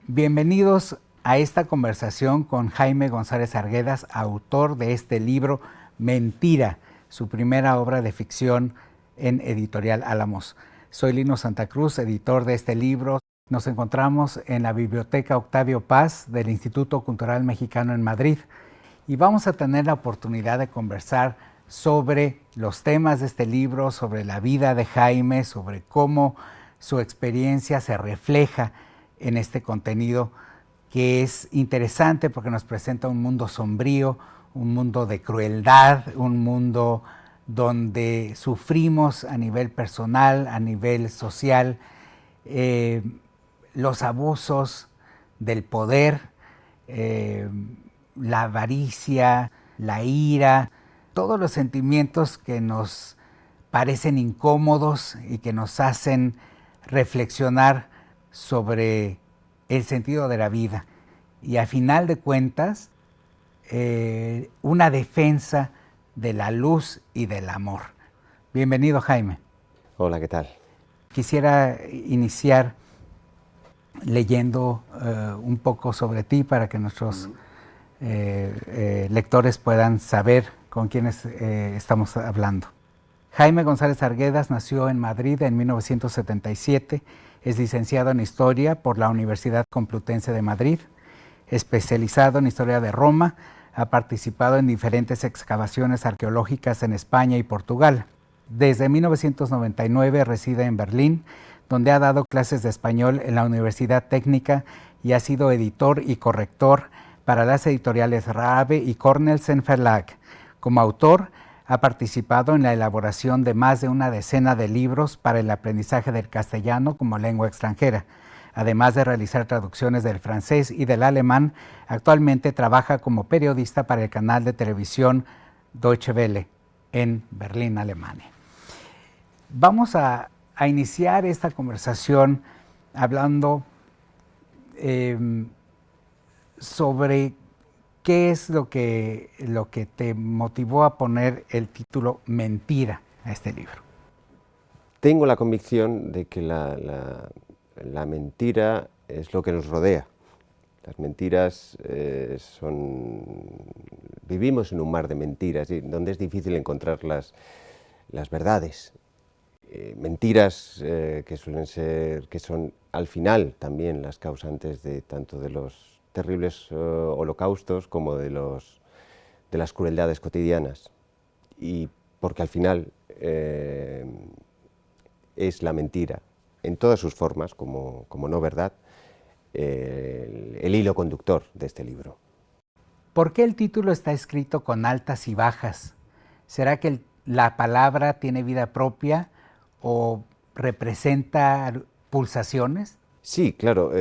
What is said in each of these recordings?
Bienvenidos a esta conversación con Jaime González Arguedas, autor de este libro Mentira, su primera obra de ficción en Editorial Álamos. Soy Lino Santa Cruz, editor de este libro. Nos encontramos en la Biblioteca Octavio Paz del Instituto Cultural Mexicano en Madrid y vamos a tener la oportunidad de conversar sobre los temas de este libro, sobre la vida de Jaime, sobre cómo su experiencia se refleja en este contenido, que es interesante porque nos presenta un mundo sombrío, un mundo de crueldad, un mundo donde sufrimos a nivel personal, a nivel social, los abusos del poder, la avaricia, la ira, todos los sentimientos que nos parecen incómodos y que nos hacen reflexionar sobre el sentido de la vida. Y a final de cuentas, una defensa de la luz y del amor. Bienvenido, Jaime. Hola, ¿qué tal? Quisiera iniciar leyendo un poco sobre ti para que nuestros lectores puedan saber con quiénes estamos hablando. Jaime González Arguedas nació en Madrid en 1977, es licenciado en Historia por la Universidad Complutense de Madrid, especializado en Historia de Roma, ha participado en diferentes excavaciones arqueológicas en España y Portugal. Desde 1999 reside en Berlín, donde ha dado clases de español en la Universidad Técnica y ha sido editor y corrector para las editoriales Rabe y Cornelsen Verlag. Como autor, ha participado en la elaboración de más de una decena de libros para el aprendizaje del castellano como lengua extranjera. Además de realizar traducciones del francés y del alemán, actualmente trabaja como periodista para el canal de televisión Deutsche Welle en Berlín, Alemania. Vamos a iniciar esta conversación hablando sobre qué es lo que te motivó a poner el título Mentira a este libro. Tengo la convicción de que la mentira es lo que nos rodea. Las mentiras vivimos en un mar de mentiras, donde es difícil encontrar las verdades. Mentiras que son al final también las causantes de tanto de los terribles holocaustos como de las crueldades cotidianas. Y porque al final es la mentira, en todas sus formas, como no verdad, el hilo conductor de este libro. ¿Por qué el título está escrito con altas y bajas? ¿Será que la palabra tiene vida propia o representa pulsaciones? Sí, claro.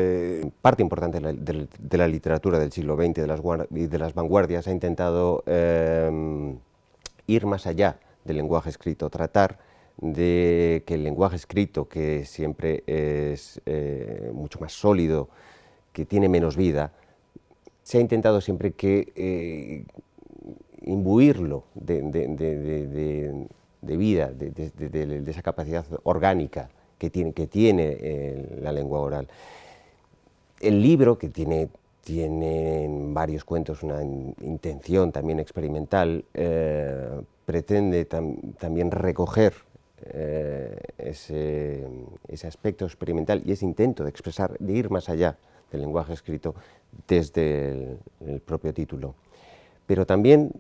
Parte importante de la literatura del siglo XX y de las vanguardias ha intentado ir más allá del lenguaje escrito, tratar de que el lenguaje escrito, que siempre es mucho más sólido, que tiene menos vida, se ha intentado siempre que imbuirlo de vida, de esa capacidad orgánica que tiene la lengua oral. El libro, que tiene en varios cuentos una intención también experimental, pretende también recoger ese aspecto experimental y ese intento de expresar, de ir más allá del lenguaje escrito desde el propio título. Pero también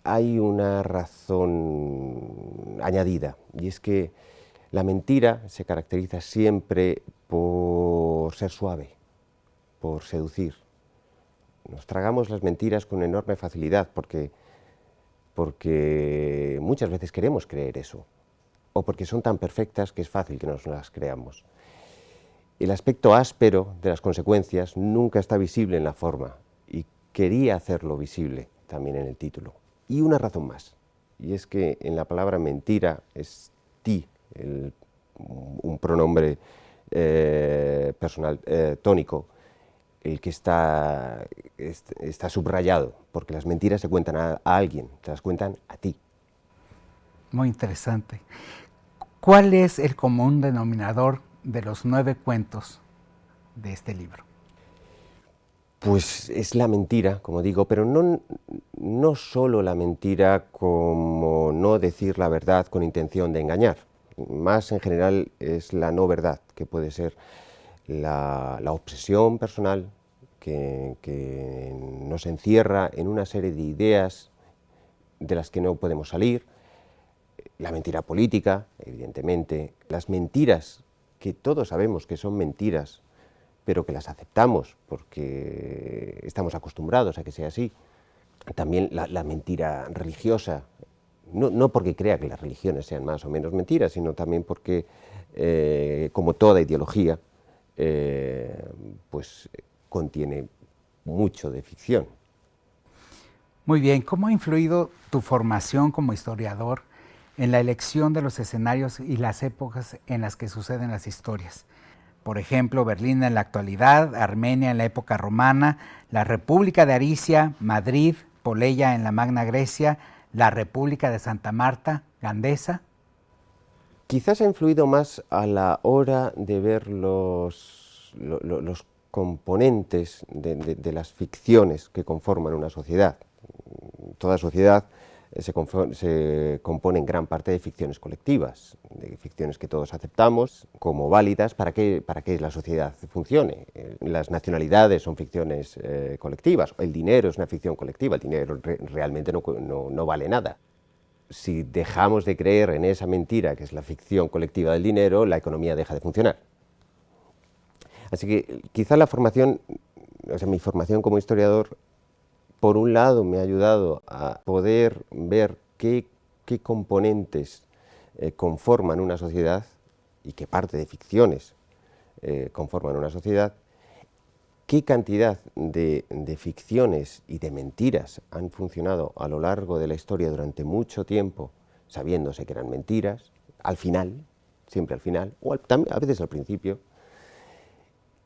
hay una razón añadida, y es que la mentira se caracteriza siempre por ser suave, por seducir. Nos tragamos las mentiras con enorme facilidad porque muchas veces queremos creer eso, o porque son tan perfectas que es fácil que nos las creamos. El aspecto áspero de las consecuencias nunca está visible en la forma, y quería hacerlo visible también en el título. Y una razón más, y es que en la palabra mentira es ti, un pronombre personal tónico, el que está subrayado, porque las mentiras se cuentan a alguien, te las cuentan a ti. Muy interesante. ¿Cuál es el común denominador de los 9 cuentos de este libro? Pues es la mentira, como digo, pero no solo la mentira como no decir la verdad con intención de engañar, más en general es la no verdad, que puede ser la obsesión personal que nos encierra en una serie de ideas de las que no podemos salir, la mentira política, evidentemente, las mentiras que todos sabemos que son mentiras, pero que las aceptamos porque estamos acostumbrados a que sea así. También la mentira religiosa, no porque crea que las religiones sean más o menos mentiras, sino también porque, como toda ideología, pues contiene mucho de ficción. Muy bien, ¿cómo ha influido tu formación como historiador en la elección de los escenarios y las épocas en las que suceden las historias? Por ejemplo, Berlín en la actualidad, Armenia en la época romana, la República de Aricia, Madrid, Poleya en la Magna Grecia, la República de Santa Marta, Gandesa. Quizás ha influido más a la hora de ver los componentes de las ficciones que conforman una sociedad. Toda sociedad se compone en gran parte de ficciones colectivas, de ficciones que todos aceptamos como válidas para que la sociedad funcione. Las nacionalidades son ficciones colectivas, el dinero es una ficción colectiva, el dinero realmente no vale nada. Si dejamos de creer en esa mentira que es la ficción colectiva del dinero, la economía deja de funcionar. Así que quizá mi formación como historiador, por un lado me ha ayudado a poder ver qué componentes conforman una sociedad y qué parte de ficciones conforman una sociedad, qué cantidad de ficciones y de mentiras han funcionado a lo largo de la historia durante mucho tiempo, sabiéndose que eran mentiras, al final, siempre al final, o a veces al principio.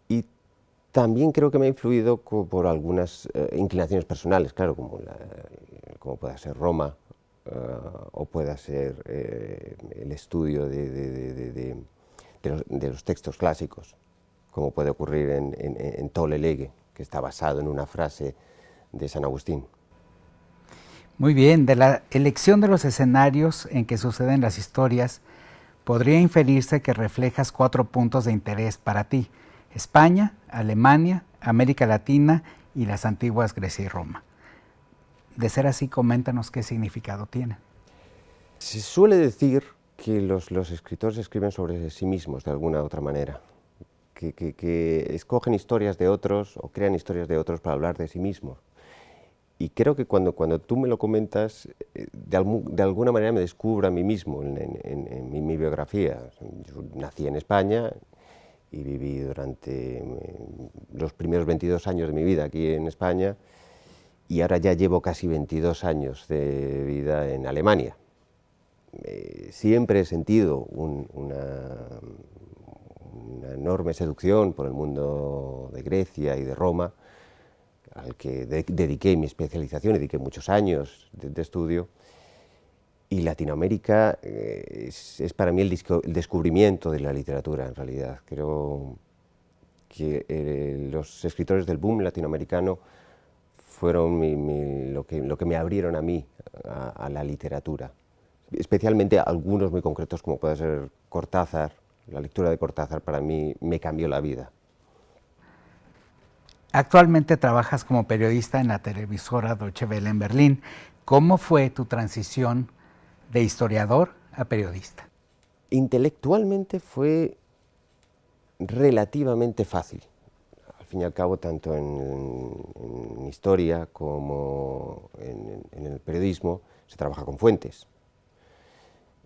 Y también creo que me ha influido por algunas inclinaciones personales, claro, como pueda ser Roma, o pueda ser el estudio de los textos clásicos, como puede ocurrir en Tolle Lege, que está basado en una frase de San Agustín. Muy bien, de la elección de los escenarios en que suceden las historias, podría inferirse que reflejas 4 puntos de interés para ti: España, Alemania, América Latina y las antiguas Grecia y Roma. De ser así, coméntanos qué significado tienen. Se suele decir que los escritores escriben sobre sí mismos de alguna u otra manera, que escogen historias de otros o crean historias de otros para hablar de sí mismos. Y creo que cuando tú me lo comentas, de alguna manera me descubro a mí mismo en mi biografía. Yo nací en España y viví durante los primeros 22 años de mi vida aquí en España, y ahora ya llevo casi 22 años de vida en Alemania. Siempre he sentido una enorme seducción por el mundo de Grecia y de Roma, al que dediqué mi especialización, dediqué muchos años de estudio. Y Latinoamérica es para mí el descubrimiento de la literatura, en realidad. Creo que los escritores del boom latinoamericano fueron lo que me abrieron a mí a la literatura. Especialmente algunos muy concretos, como puede ser Cortázar. La lectura de Cortázar para mí me cambió la vida. Actualmente trabajas como periodista en la televisora Deutsche Welle en Berlín. ¿Cómo fue tu transición de historiador a periodista? Intelectualmente fue relativamente fácil. Al fin y al cabo, tanto en historia como en el periodismo se trabaja con fuentes.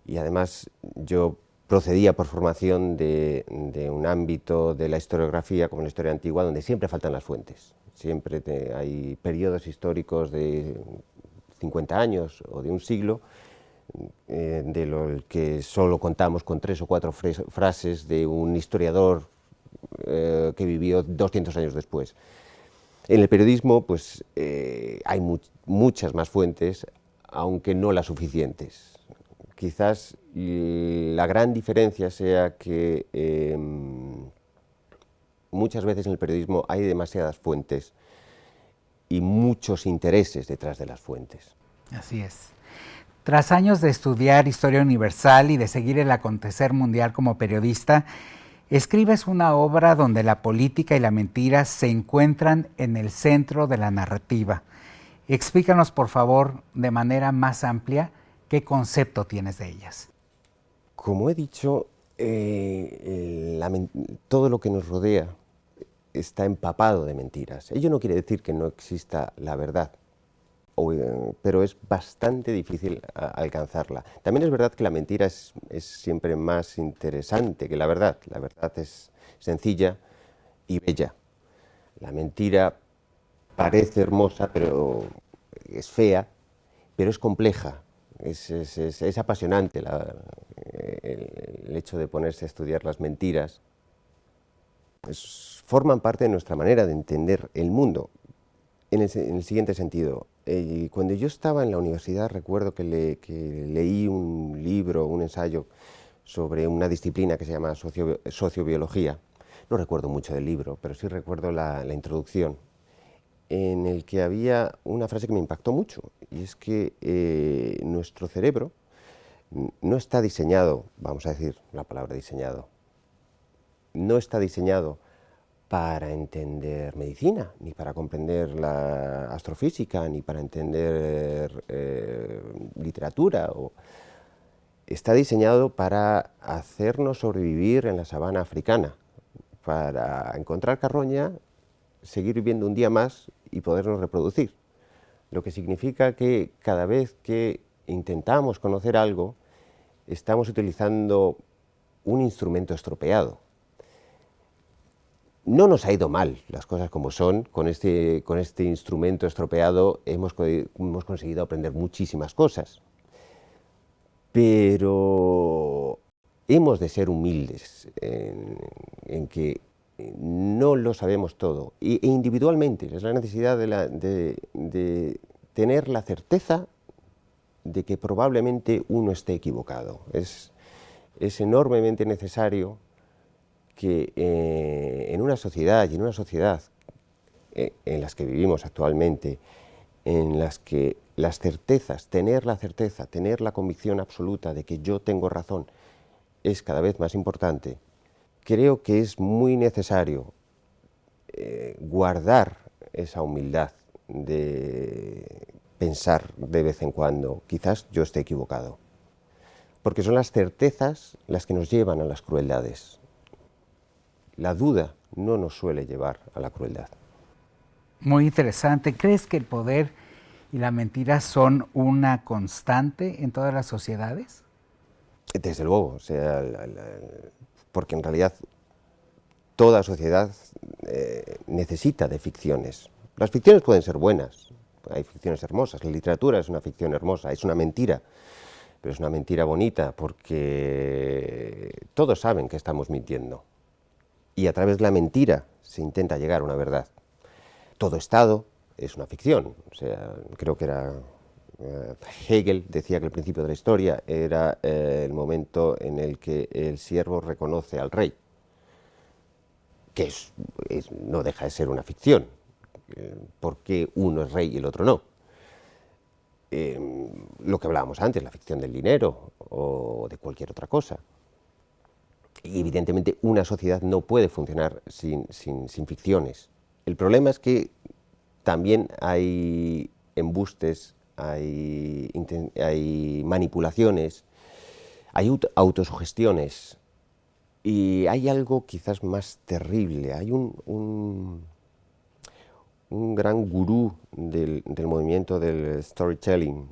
Y además yo procedía por formación de un ámbito de la historiografía, como la historia antigua, donde siempre faltan las fuentes. Siempre hay periodos históricos de 50 años o de un siglo, de lo que solo contamos con 3 o 4 frases de un historiador que vivió 200 años después. En el periodismo pues, hay muchas más fuentes, aunque no las suficientes. Quizás muchas veces en el periodismo hay demasiadas fuentes y muchos intereses detrás de las fuentes. Así es. Tras años de estudiar historia universal y de seguir el acontecer mundial como periodista, escribes una obra donde la política y la mentira se encuentran en el centro de la narrativa. Explícanos, por favor, de manera más amplia, qué concepto tienes de ellas. Como he dicho, todo lo que nos rodea está empapado de mentiras. Ello no quiere decir que no exista la verdad, pero es bastante difícil alcanzarla. También es verdad que la mentira es siempre más interesante que la verdad. La verdad es sencilla y bella. La mentira parece hermosa, pero es fea, pero es compleja. Es apasionante el hecho de ponerse a estudiar las mentiras. Forman parte de nuestra manera de entender el mundo, en el siguiente sentido. Cuando yo estaba en la universidad recuerdo que leí un libro, un ensayo sobre una disciplina que se llama sociobiología. No recuerdo mucho del libro, pero sí recuerdo la introducción, en el que había una frase que me impactó mucho, y es que nuestro cerebro no está diseñado, vamos a decir la palabra diseñado, no está diseñado para entender medicina, ni para comprender la astrofísica, ni para entender literatura. Está diseñado para hacernos sobrevivir en la sabana africana, para encontrar carroña, seguir viviendo un día más y podernos reproducir. Lo que significa que cada vez que intentamos conocer algo, estamos utilizando un instrumento estropeado. No nos ha ido mal, las cosas como son. Con este instrumento estropeado hemos conseguido aprender muchísimas cosas. Pero hemos de ser humildes en que no lo sabemos todo. E individualmente, es la necesidad de tener la certeza de que probablemente uno esté equivocado. Es enormemente necesario que en una sociedad y en una sociedad en las que vivimos actualmente, en las que las certezas, tener la convicción absoluta de que yo tengo razón es cada vez más importante, creo que es muy necesario guardar esa humildad de pensar de vez en cuando, quizás yo esté equivocado, porque son las certezas las que nos llevan a las crueldades. La duda no nos suele llevar a la crueldad. Muy interesante. ¿Crees que el poder y la mentira son una constante en todas las sociedades? Desde luego, o sea, porque en realidad toda sociedad necesita de ficciones. Las ficciones pueden ser buenas, hay ficciones hermosas, la literatura es una ficción hermosa, es una mentira, pero es una mentira bonita porque todos saben que estamos mintiendo. Y a través de la mentira se intenta llegar a una verdad. Todo Estado es una ficción. O sea, creo que era Hegel decía que el principio de la historia era el momento en el que el siervo reconoce al rey, que no deja de ser una ficción, porque uno es rey y el otro no. Lo que hablábamos antes, la ficción del dinero o de cualquier otra cosa. Y evidentemente una sociedad no puede funcionar sin ficciones. El problema es que también hay embustes, hay manipulaciones, hay autosugestiones y hay algo quizás más terrible. Hay un gran gurú del movimiento del storytelling,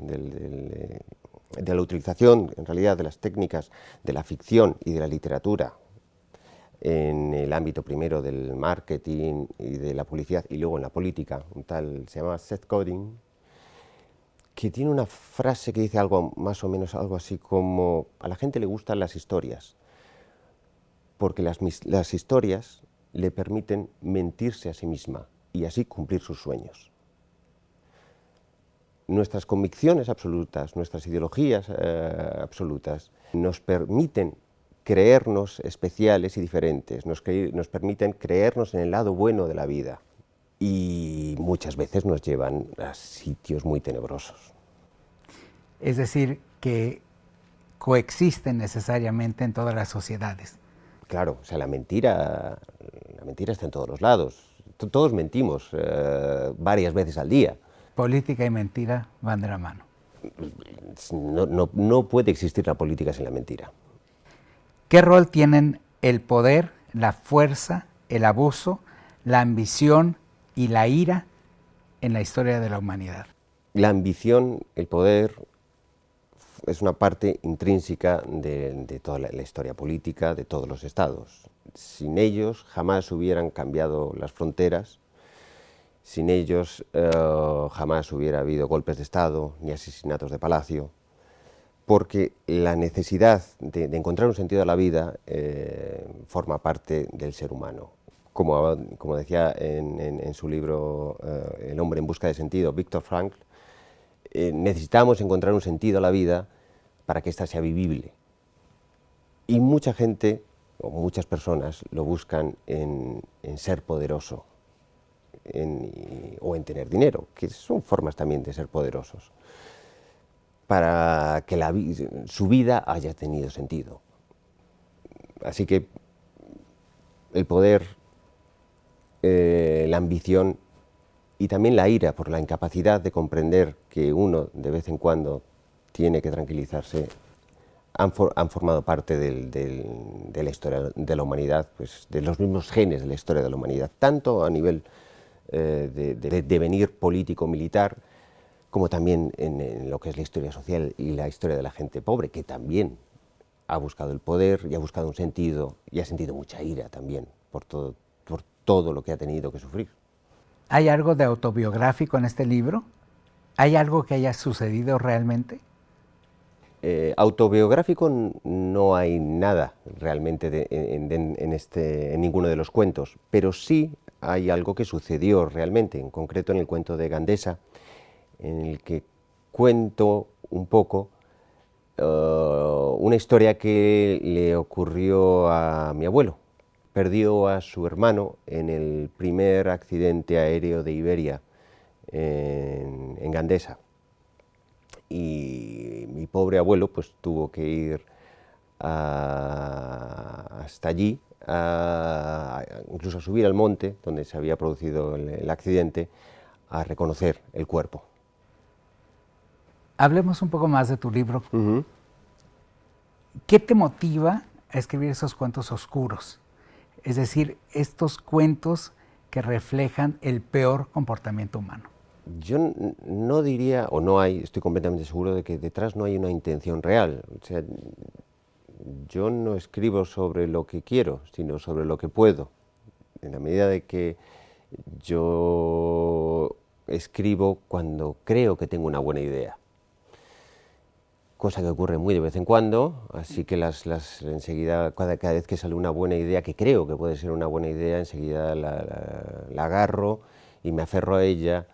de la utilización, en realidad, de las técnicas de la ficción y de la literatura en el ámbito primero del marketing y de la publicidad y luego en la política, un tal, se llama Seth Godin, que tiene una frase que dice algo más o menos algo así como: a la gente le gustan las historias, porque las historias le permiten mentirse a sí misma y así cumplir sus sueños. Nuestras convicciones absolutas, nuestras ideologías absolutas, nos permiten creernos especiales y diferentes, nos permiten creernos en el lado bueno de la vida y muchas veces nos llevan a sitios muy tenebrosos. Es decir, que coexisten necesariamente en todas las sociedades. Claro, o sea, la mentira está en todos los lados. Todos mentimos varias veces al día. Política y mentira van de la mano. No puede existir la política sin la mentira. ¿Qué rol tienen el poder, la fuerza, el abuso, la ambición y la ira en la historia de la humanidad? La ambición, el poder, es una parte intrínseca de toda la historia política de todos los estados. Sin ellos jamás hubieran cambiado las fronteras, sin ellos jamás hubiera habido golpes de Estado ni asesinatos de palacio, porque la necesidad de encontrar un sentido a la vida forma parte del ser humano. Como decía en su libro El hombre en busca de sentido, Viktor Frankl, necesitamos encontrar un sentido a la vida para que ésta sea vivible. Y mucha gente, o muchas personas, lo buscan en ser poderoso, o en tener dinero, que son formas también de ser poderosos, para que su vida haya tenido sentido. Así que el poder, la ambición y también la ira por la incapacidad de comprender que uno de vez en cuando tiene que tranquilizarse, han formado parte de la historia de la humanidad, pues, de los mismos genes de la historia de la humanidad, tanto a nivel de devenir político-militar, como también en lo que es la historia social y la historia de la gente pobre, que también ha buscado el poder y ha buscado un sentido, y ha sentido mucha ira también por todo lo que ha tenido que sufrir. ¿Hay algo de autobiográfico en este libro? ¿Hay algo que haya sucedido realmente? Autobiográfico no hay nada realmente en ninguno de los cuentos, pero sí hay algo que sucedió realmente, en concreto en el cuento de Gandesa, en el que cuento un poco una historia que le ocurrió a mi abuelo. Perdió a su hermano en el primer accidente aéreo de Iberia en Gandesa. Y mi pobre abuelo pues tuvo que ir hasta allí, incluso a subir al monte donde se había producido el accidente, a reconocer el cuerpo. Hablemos un poco más de tu libro. Uh-huh. ¿Qué te motiva a escribir esos cuentos oscuros? Es decir, estos cuentos que reflejan el peor comportamiento humano. Yo no diría, o no hay, estoy completamente seguro de que detrás no hay una intención real. O sea, yo no escribo sobre lo que quiero, sino sobre lo que puedo. En la medida de que yo escribo cuando creo que tengo una buena idea. Cosa que ocurre muy de vez en cuando, así que enseguida, cada vez que sale una buena idea, que creo que puede ser una buena idea, enseguida la agarro y me aferro a ella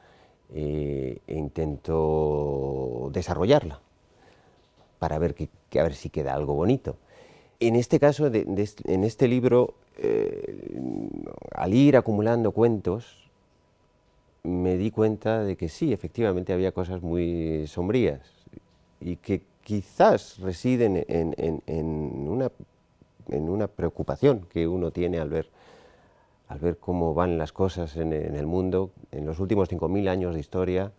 e intento desarrollarla para ver a ver si queda algo bonito. En este caso, en este libro, al ir acumulando cuentos, me di cuenta de que sí, efectivamente había cosas muy sombrías y que quizás residen en una preocupación que uno tiene al ver cómo van las cosas en el mundo. En los últimos 5.000 años de historia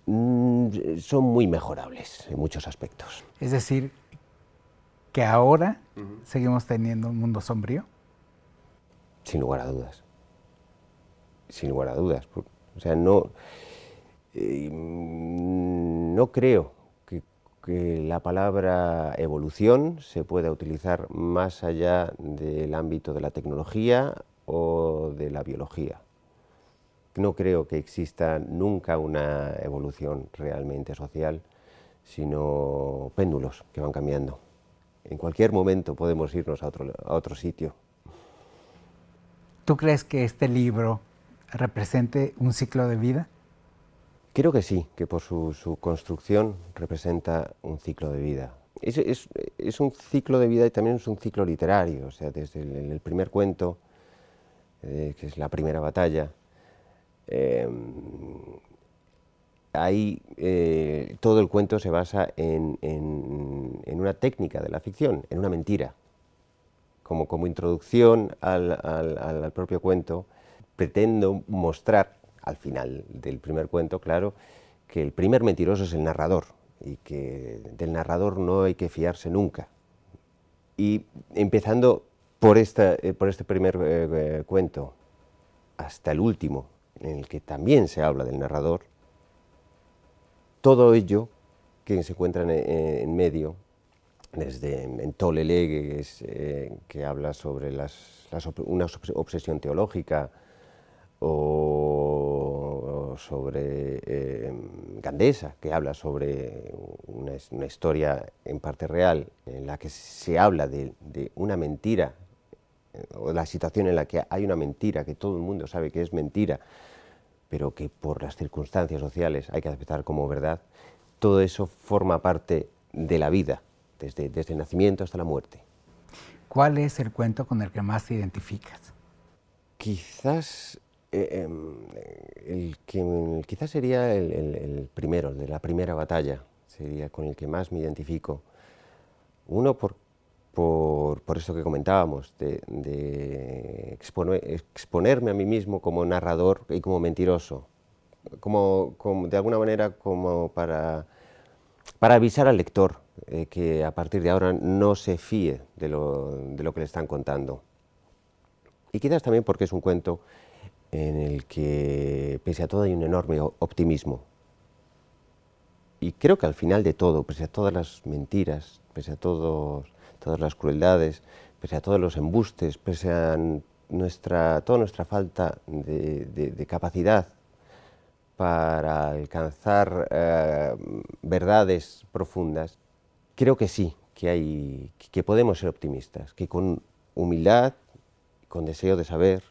son muy mejorables en muchos aspectos. Es decir, que ahora seguimos teniendo un mundo sombrío. Sin lugar a dudas. Sin lugar a dudas. O sea, no creo que la palabra evolución se pueda utilizar más allá del ámbito de la tecnología o de la biología. No creo que exista nunca una evolución realmente social, sino péndulos que van cambiando. En cualquier momento podemos irnos a otro sitio. ¿Tú crees que este libro represente un ciclo de vida? Creo que sí, que por su construcción representa un ciclo de vida. Es un ciclo de vida y también es un ciclo literario, o sea, desde el primer cuento, que es la primera batalla, ahí todo el cuento se basa en una técnica de la ficción, en una mentira. Como introducción al propio cuento, pretendo mostrar, al final del primer cuento, claro, que el primer mentiroso es el narrador, y que del narrador no hay que fiarse nunca. Y empezando por este primer cuento hasta el último, en el que también se habla del narrador, todo ello que se encuentra en medio, desde en Tolelegue, que habla sobre una obsesión teológica, o sobre Gandesa, que habla sobre una historia en parte real, en la que se habla de una mentira, o la situación en la que hay una mentira, que todo el mundo sabe que es mentira, pero que por las circunstancias sociales hay que aceptar como verdad. Todo eso forma parte de la vida, desde el nacimiento hasta la muerte. ¿Cuál es el cuento con el que más te identificas? Quizás quizás sería el primero, de la primera batalla, sería con el que más me identifico. Uno por eso que comentábamos, de exponerme a mí mismo como narrador y como mentiroso, de alguna manera como para avisar al lector que a partir de ahora no se fíe de lo que le están contando. Y quizás también porque es un cuento en el que, pese a todo, hay un enorme optimismo. Y creo que al final de todo, pese a todas las mentiras, pese a todas las crueldades, pese a todos los embustes, pese a toda nuestra falta de capacidad para alcanzar verdades profundas, creo que sí, que podemos ser optimistas, que con humildad, con deseo de saber,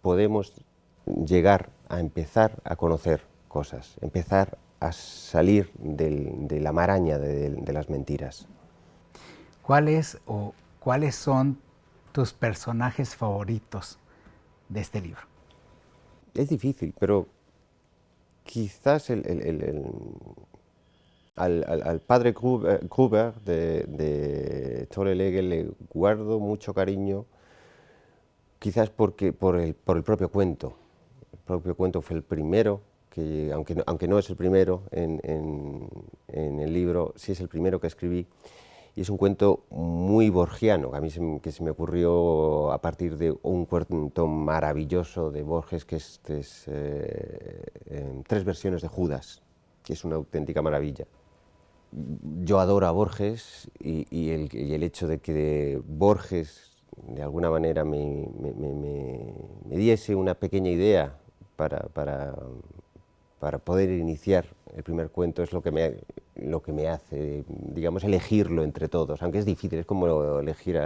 podemos llegar a empezar a conocer cosas, empezar a salir de la maraña de las mentiras. ¿Cuáles son tus personajes favoritos de este libro? Es difícil, pero quizás al padre Gruber de Tolelegue le guardo mucho cariño, quizás por el propio cuento. El propio cuento fue el primero, que aunque no es el primero en el libro, sí es el primero que escribí, y es un cuento muy borgiano, que a mí se me ocurrió a partir de un cuento maravilloso de Borges, que es 3 versiones de Judas, que es una auténtica maravilla. Yo adoro a Borges, y el hecho de que Borges de alguna manera me diese una pequeña idea para poder iniciar el primer cuento es lo que me hace, digamos, elegirlo entre todos, aunque es difícil, es como elegir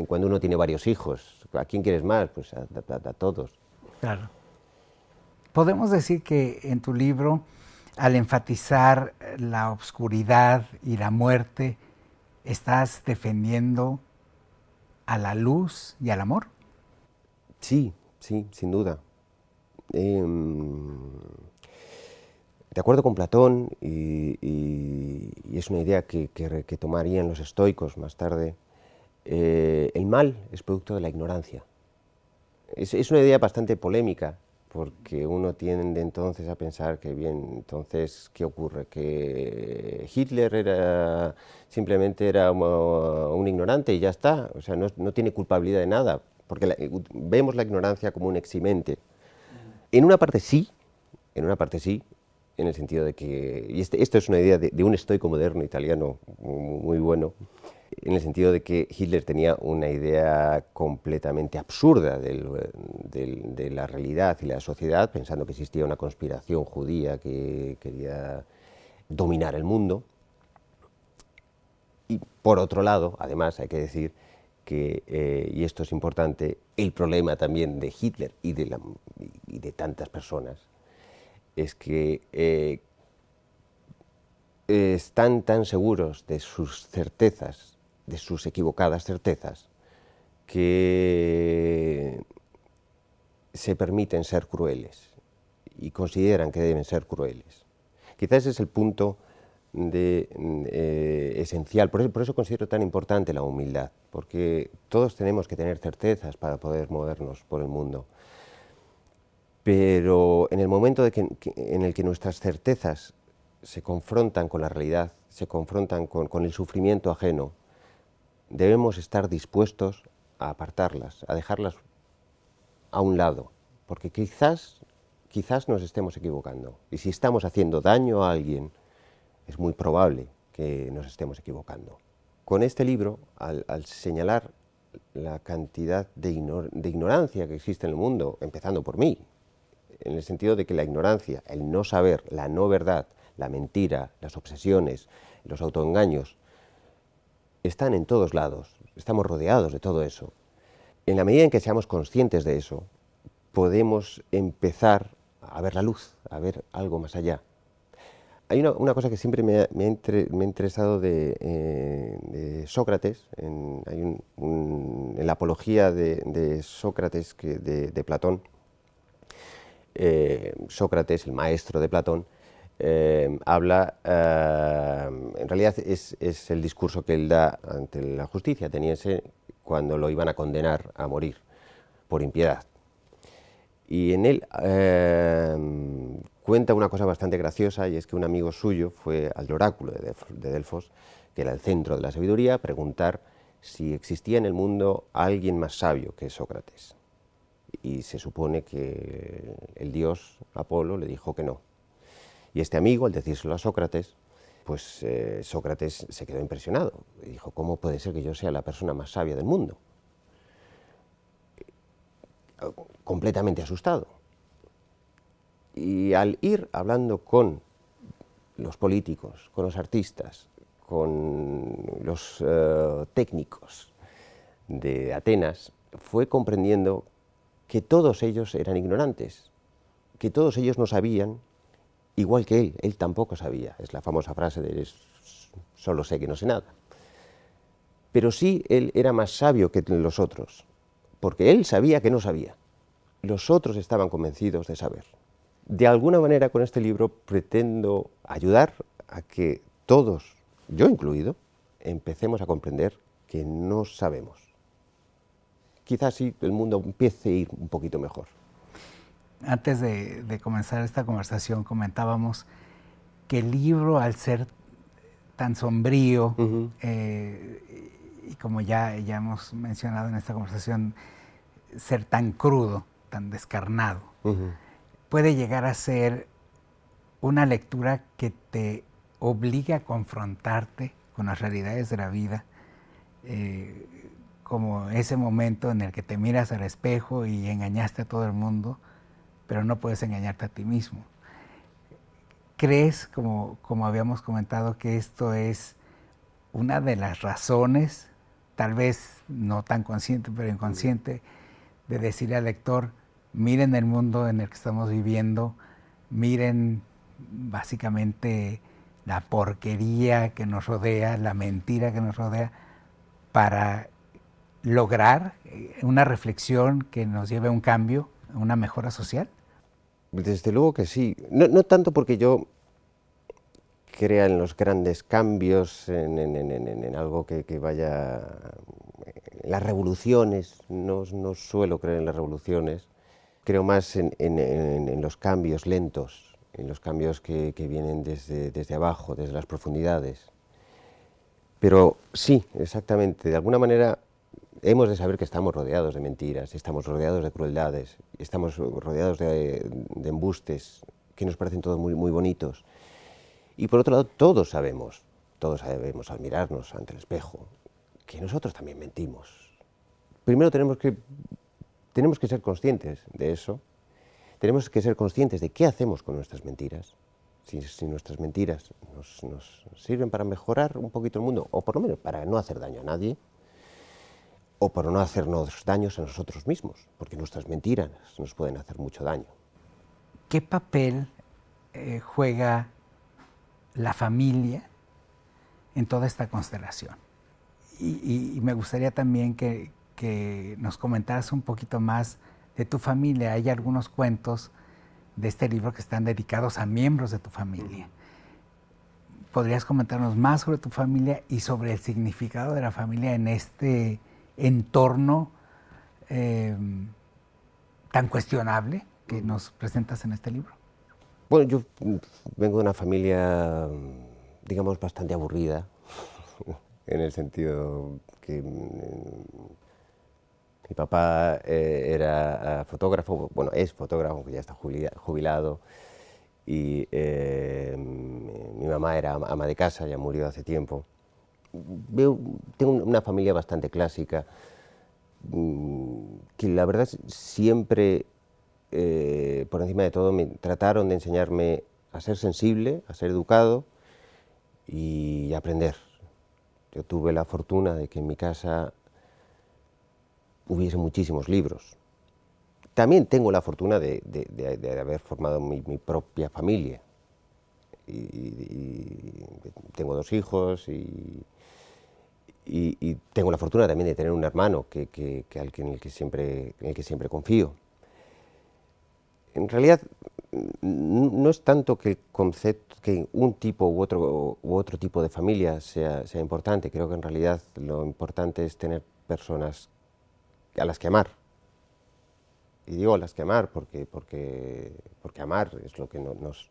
cuando uno tiene varios hijos. ¿A quién quieres más? Pues a todos. Claro. Podemos decir que en tu libro, al enfatizar la oscuridad y la muerte, estás defendiendo a la luz y al amor. Sí, sin duda. De acuerdo con Platón, y es una idea que tomarían los estoicos más tarde, el mal es producto de la ignorancia. Es una idea bastante polémica, porque uno tiende entonces a pensar que, bien, entonces, ¿qué ocurre? ¿Que Hitler simplemente era un ignorante y ya está? O sea, no tiene culpabilidad de nada, porque vemos la ignorancia como un eximente. En una parte sí, en el sentido de que, y esto es una idea de un estoico moderno italiano muy bueno, en el sentido de que Hitler tenía una idea completamente absurda de la realidad y la sociedad, pensando que existía una conspiración judía que quería dominar el mundo. Y por otro lado, además, hay que decir que, y esto es importante, el problema también de Hitler y de tantas personas es que están tan seguros de sus certezas, de sus equivocadas certezas, que se permiten ser crueles y consideran que deben ser crueles. Quizás ese es el punto esencial, por eso considero tan importante la humildad, porque todos tenemos que tener certezas para poder movernos por el mundo. Pero en el momento en el que nuestras certezas se confrontan con la realidad, se confrontan con el sufrimiento ajeno, debemos estar dispuestos a apartarlas, a dejarlas a un lado, porque quizás nos estemos equivocando. Y si estamos haciendo daño a alguien, es muy probable que nos estemos equivocando. Con este libro, al señalar la cantidad de ignorancia que existe en el mundo, empezando por mí, en el sentido de que la ignorancia, el no saber, la no verdad, la mentira, las obsesiones, los autoengaños, están en todos lados, estamos rodeados de todo eso. En la medida en que seamos conscientes de eso, podemos empezar a ver la luz, a ver algo más allá. Hay una cosa que siempre me ha interesado de Sócrates, hay en la apología de Sócrates, de Platón. Sócrates, el maestro de Platón, habla, en realidad es el discurso que él da ante la justicia ateniense cuando lo iban a condenar a morir por impiedad. Y en él cuenta una cosa bastante graciosa, y es que un amigo suyo fue al oráculo de Delfos, que era el centro de la sabiduría, a preguntar si existía en el mundo alguien más sabio que Sócrates. Y se supone que el dios Apolo le dijo que no. Y este amigo, al decírselo a Sócrates, pues Sócrates se quedó impresionado. Y dijo, ¿cómo puede ser que yo sea la persona más sabia del mundo? Completamente asustado. Y al ir hablando con los políticos, con los artistas, con los técnicos de Atenas, fue comprendiendo que todos ellos eran ignorantes, que todos ellos no sabían, igual que él tampoco sabía. Es la famosa frase de solo sé que no sé nada. Pero sí él era más sabio que los otros, porque él sabía que no sabía. Los otros estaban convencidos de saber. De alguna manera con este libro pretendo ayudar a que todos, yo incluido, empecemos a comprender que no sabemos. Quizás sí el mundo empiece a ir un poquito mejor. Antes de comenzar esta conversación comentábamos que el libro, al ser tan sombrío, y como ya hemos mencionado en esta conversación, ser tan crudo, tan descarnado, puede llegar a ser una lectura que te obliga a confrontarte con las realidades de la vida, como ese momento en el que te miras al espejo y engañaste a todo el mundo, pero no puedes engañarte a ti mismo. ¿Crees, como habíamos comentado, que esto es una de las razones, tal vez no tan consciente, pero inconsciente, de decirle al lector, miren el mundo en el que estamos viviendo, miren básicamente la porquería que nos rodea, la mentira que nos rodea, para lograr una reflexión que nos lleve a un cambio, a una mejora social? Desde luego que sí. No tanto porque yo crea en los grandes cambios, en algo que vaya... Las revoluciones, no suelo creer en las revoluciones, creo más en los cambios lentos, en los cambios que vienen desde abajo, desde las profundidades. Pero sí, exactamente, de alguna manera hemos de saber que estamos rodeados de mentiras, estamos rodeados de crueldades, estamos rodeados de embustes que nos parecen todos muy, muy bonitos. Y por otro lado, todos sabemos al mirarnos ante el espejo, que nosotros también mentimos. Primero tenemos que ser conscientes de eso, tenemos que ser conscientes de qué hacemos con nuestras mentiras, si nuestras mentiras nos sirven para mejorar un poquito el mundo, o por lo menos para no hacer daño a nadie, o para no hacernos daños a nosotros mismos, porque nuestras mentiras nos pueden hacer mucho daño. ¿Qué papel juega la familia en toda esta constelación. Y me gustaría también que nos comentaras un poquito más de tu familia. Hay algunos cuentos de este libro que están dedicados a miembros de tu familia. ¿Podrías comentarnos más sobre tu familia y sobre el significado de la familia en este entorno tan cuestionable que nos presentas en este libro? Bueno, yo vengo de una familia, digamos, bastante aburrida, en el sentido que mi papá era fotógrafo, bueno, es fotógrafo, que ya está jubilado, y mi mamá era ama de casa, ya murió hace tiempo. Tengo una familia bastante clásica, que la verdad siempre, por encima de todo, me trataron de enseñarme a ser sensible, a ser educado y a aprender. Yo tuve la fortuna de que en mi casa hubiese muchísimos libros. También tengo la fortuna de haber formado mi propia familia. Y tengo 2 hijos y tengo la fortuna también de tener un hermano en el que siempre confío. En realidad, no es tanto que el concepto, que un tipo u otro tipo de familia sea importante. Creo que en realidad lo importante es tener personas a las que amar. Y digo a las que amar porque amar es lo que nos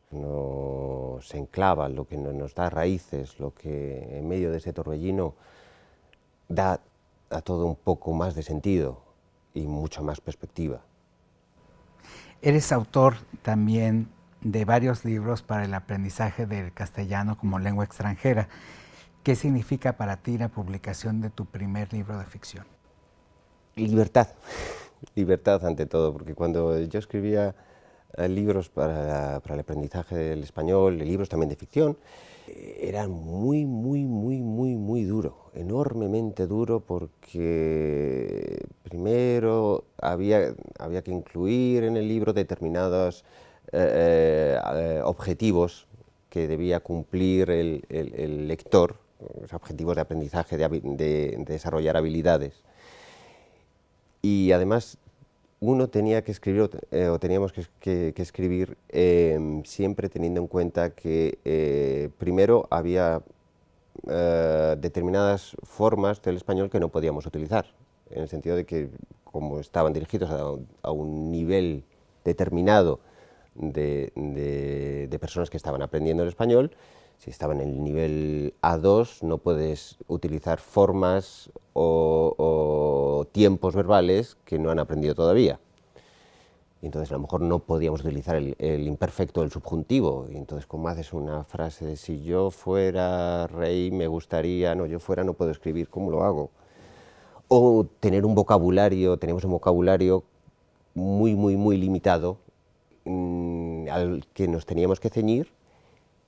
enclava, lo que nos da raíces, lo que en medio de ese torbellino da a todo un poco más de sentido y mucha más perspectiva. Eres autor también de varios libros para el aprendizaje del castellano como lengua extranjera. ¿Qué significa para ti la publicación de tu primer libro de ficción? Libertad, libertad ante todo, porque cuando yo escribía libros para el aprendizaje del español, libros también de ficción, era muy duro, enormemente duro, porque primero había que incluir en el libro determinados objetivos que debía cumplir el lector, objetivos de aprendizaje, de desarrollar habilidades. Y además uno tenía que escribir, o teníamos que escribir siempre teniendo en cuenta que primero había determinadas formas del español que no podíamos utilizar, en el sentido de que como estaban dirigidos a un nivel determinado de personas que estaban aprendiendo el español, si estaban en el nivel A2 no puedes utilizar formas o tiempos verbales que no han aprendido todavía. Y entonces a lo mejor no podíamos utilizar el imperfecto del subjuntivo. Y entonces, ¿cómo haces una frase de si yo fuera rey me gustaría? No, yo fuera no puedo escribir, ¿cómo lo hago? O tener un vocabulario, tenemos un vocabulario muy limitado al que nos teníamos que ceñir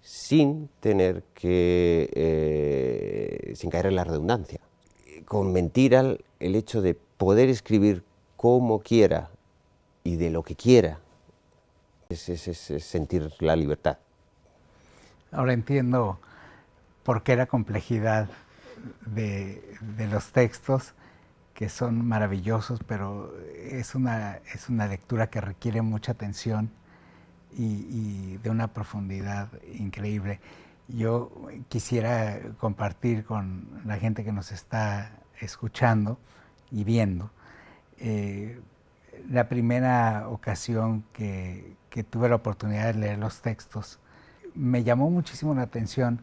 sin tener que, sin caer en la redundancia. Con mentira, el hecho de poder escribir como quiera y de lo que quiera es sentir la libertad. Ahora entiendo por qué la complejidad de los textos, que son maravillosos, pero es una lectura que requiere mucha atención y de una profundidad increíble. Yo quisiera compartir con la gente que nos está escuchando y viendo la primera ocasión que tuve la oportunidad de leer los textos. Me llamó muchísimo la atención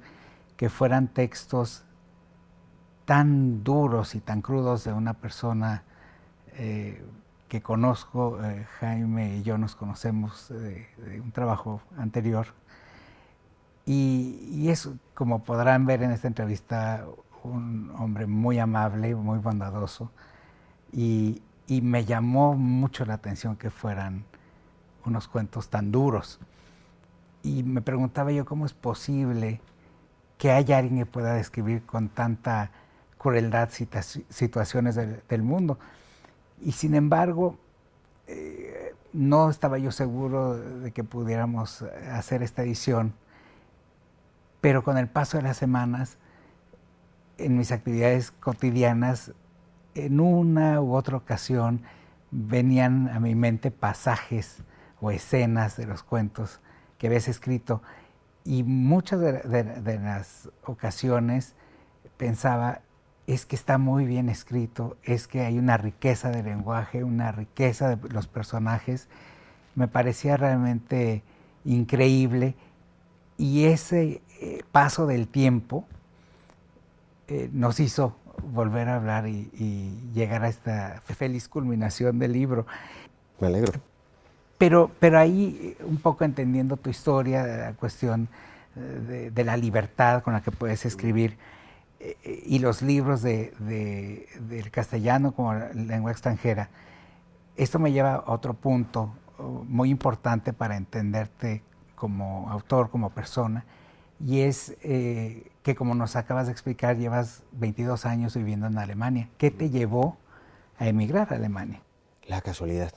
que fueran textos tan duros y tan crudos de una persona que conozco. Jaime y yo nos conocemos de un trabajo anterior, y es, como podrán ver en esta entrevista, un hombre muy amable, muy bondadoso, y me llamó mucho la atención que fueran unos cuentos tan duros. Y me preguntaba yo cómo es posible que haya alguien que pueda describir con tanta crueldad situaciones del mundo. Y sin embargo, no estaba yo seguro de que pudiéramos hacer esta edición pero con el paso de las semanas, en mis actividades cotidianas, en una u otra ocasión venían a mi mente pasajes o escenas de los cuentos que habías escrito, y muchas de las ocasiones pensaba, es que está muy bien escrito, es que hay una riqueza de lenguaje, una riqueza de los personajes. Me parecía realmente increíble, y ese paso del tiempo nos hizo volver a hablar y llegar a esta feliz culminación del libro. Me alegro. Pero ahí, un poco entendiendo tu historia, la cuestión de la libertad con la que puedes escribir, y los libros del castellano como lengua extranjera, esto me lleva a otro punto muy importante para entenderte como autor, como persona, y es que, como nos acabas de explicar, llevas 22 años viviendo en Alemania. ¿Qué te llevó a emigrar a Alemania? La casualidad.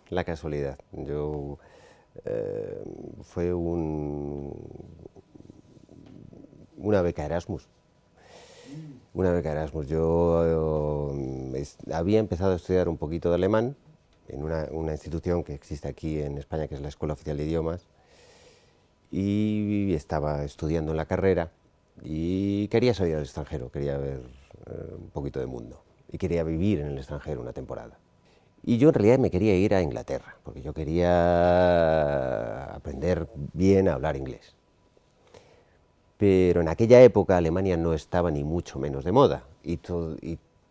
La casualidad. Yo fue una beca Erasmus. Una beca Erasmus. Yo había empezado a estudiar un poquito de alemán en una institución que existe aquí en España, que es la Escuela Oficial de Idiomas, y estaba estudiando en la carrera y quería salir al extranjero, quería ver un poquito de mundo y quería vivir en el extranjero una temporada. Y yo en realidad me quería ir a Inglaterra, porque yo quería aprender bien a hablar inglés. Pero en aquella época Alemania no estaba ni mucho menos de moda, y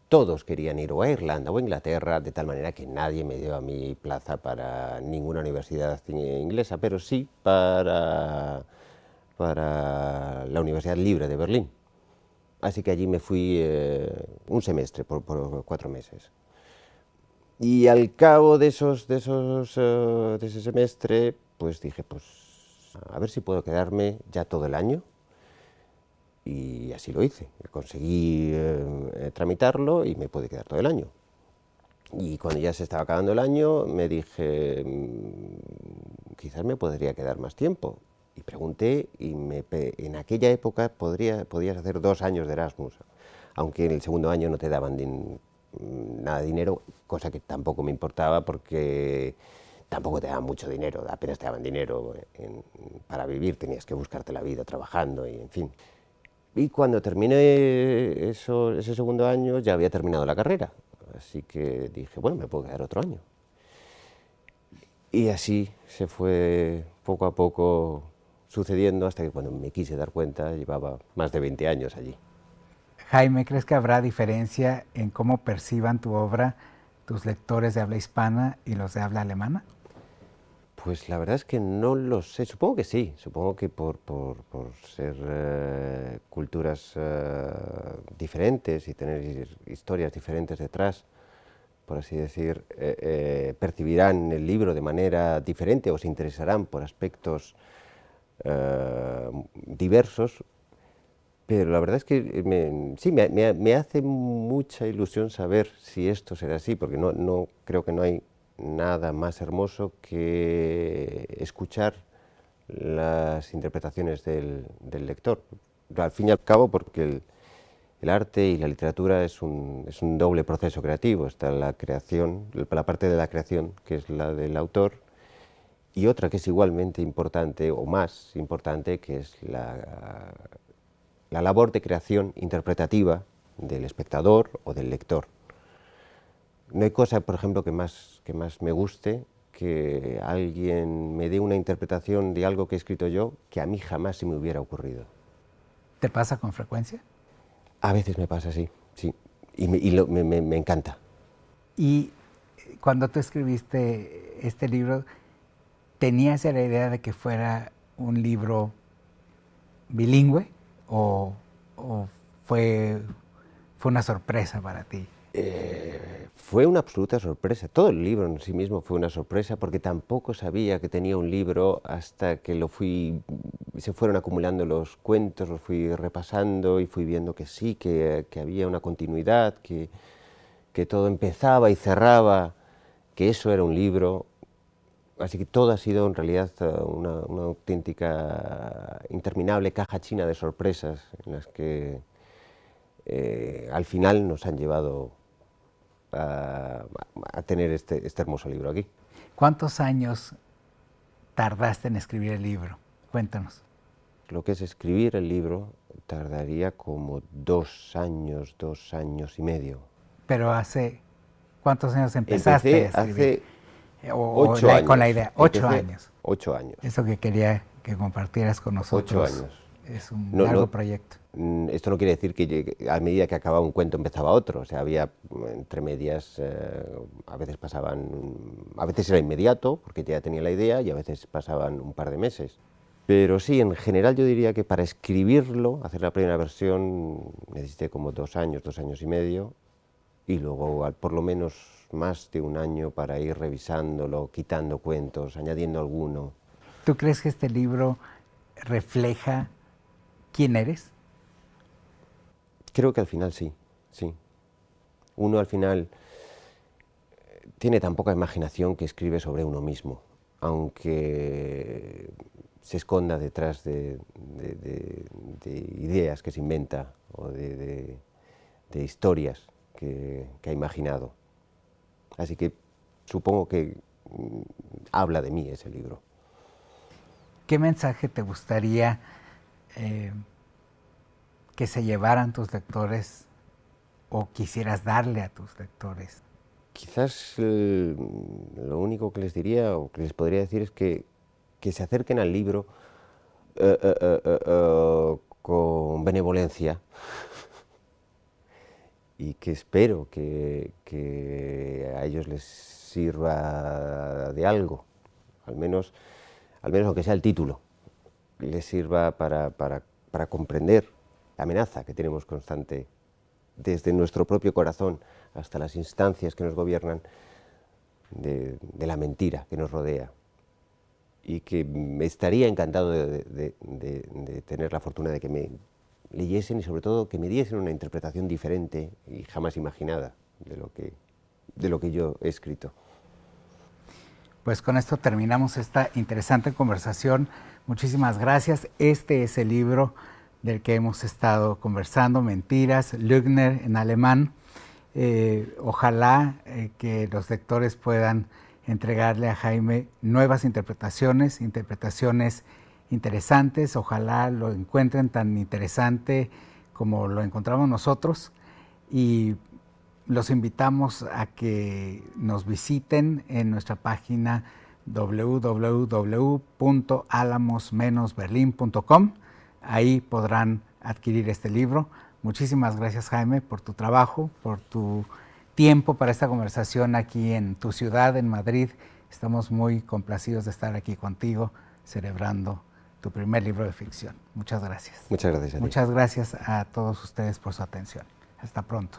todos querían ir o a Irlanda o a Inglaterra, de tal manera que nadie me dio a mi plaza para ninguna universidad inglesa, pero sí para la Universidad Libre de Berlín. Así que allí me fui un semestre, por 4 meses. Y al cabo de ese semestre, pues dije, pues a ver si puedo quedarme ya todo el año. Y así lo hice. Conseguí tramitarlo y me pude quedar todo el año. Y cuando ya se estaba acabando el año, me dije, quizás me podría quedar más tiempo. Y pregunté, y en aquella época podías hacer 2 años de Erasmus, aunque en el segundo año no te daban nada de dinero, cosa que tampoco me importaba, porque tampoco te daban mucho dinero, apenas te daban dinero para vivir, tenías que buscarte la vida trabajando y en fin. Y cuando terminé ese segundo año ya había terminado la carrera, así que dije, bueno, me puedo quedar otro año. Y así se fue poco a poco sucediendo, hasta que cuando me quise dar cuenta llevaba más de 20 años allí. Jaime, ¿crees que habrá diferencia en cómo perciban tu obra tus lectores de habla hispana y los de habla alemana? Pues la verdad es que no lo sé, supongo que sí, supongo que por ser culturas diferentes y tener historias diferentes detrás, por así decir, percibirán el libro de manera diferente o se interesarán por aspectos diversos, pero la verdad es que sí, me hace mucha ilusión saber si esto será así, porque no creo que no hay nada más hermoso que escuchar las interpretaciones del lector. Al fin y al cabo, porque el arte y la literatura es un doble proceso creativo. Está la creación, la parte de la creación, que es la del autor, y otra que es igualmente importante o más importante, que es la labor de creación interpretativa del espectador o del lector. No hay cosa, por ejemplo, que más me guste que alguien me dé una interpretación de algo que he escrito yo que a mí jamás se me hubiera ocurrido. ¿Te pasa con frecuencia? A veces me pasa así, sí, y me encanta. Y cuando tú escribiste este libro, ¿tenías la idea de que fuera un libro bilingüe o fue una sorpresa para ti? Fue una absoluta sorpresa. Todo el libro en sí mismo fue una sorpresa, porque tampoco sabía que tenía un libro hasta que se fueron acumulando los cuentos, los fui repasando y fui viendo que sí, que había una continuidad, que todo empezaba y cerraba, que eso era un libro. Así que todo ha sido en realidad una auténtica, interminable caja china de sorpresas en las que al final nos han llevado a tener este hermoso libro aquí. ¿Cuántos años tardaste en escribir el libro? Cuéntanos. Lo que es escribir el libro tardaría como 2 años, 2 años y medio. Pero ¿cuántos años empezaste a escribir? Hace 8 años. Con la idea, 8 Empecé años. 8 años. Eso que quería que compartieras con nosotros. 8 años. Es un largo proyecto. Esto no quiere decir que a medida que acababa un cuento empezaba otro. O sea, había entre medias, a veces era inmediato, porque ya tenía la idea, y a veces pasaban un par de meses. Pero sí, en general yo diría que para escribirlo, hacer la primera versión, necesité como 2 años, 2 años y medio, y luego por lo menos más de 1 año para ir revisándolo, quitando cuentos, añadiendo alguno. ¿Tú crees que este libro refleja quién eres? Creo que al final sí, sí. Uno al final tiene tan poca imaginación que escribe sobre uno mismo, aunque se esconda detrás de ideas que se inventa o de historias que ha imaginado. Así que supongo que habla de mí ese libro. ¿Qué mensaje te gustaría que se llevaran tus lectores o quisieras darle a tus lectores? Quizás lo único que les diría o que les podría decir es que se acerquen al libro con benevolencia y que espero que a ellos les sirva de algo, al menos aunque sea el título, les sirva para comprender la amenaza que tenemos constante desde nuestro propio corazón hasta las instancias que nos gobiernan de la mentira que nos rodea. Y que me estaría encantado de tener la fortuna de que me leyesen y sobre todo que me diesen una interpretación diferente y jamás imaginada de lo que yo he escrito. Pues con esto terminamos esta interesante conversación. Muchísimas gracias. Este es el libro del que hemos estado conversando, Mentiras, Lügner en alemán. Ojalá que los lectores puedan entregarle a Jaime nuevas interpretaciones interesantes. Ojalá lo encuentren tan interesante como lo encontramos nosotros. Y los invitamos a que nos visiten en nuestra página www.alamos-berlin.com. Ahí podrán adquirir este libro. Muchísimas gracias, Jaime, por tu trabajo, por tu tiempo para esta conversación aquí en tu ciudad, en Madrid. Estamos muy complacidos de estar aquí contigo, celebrando tu primer libro de ficción. Muchas gracias. Muchas gracias a ti. Muchas gracias a todos ustedes por su atención. Hasta pronto.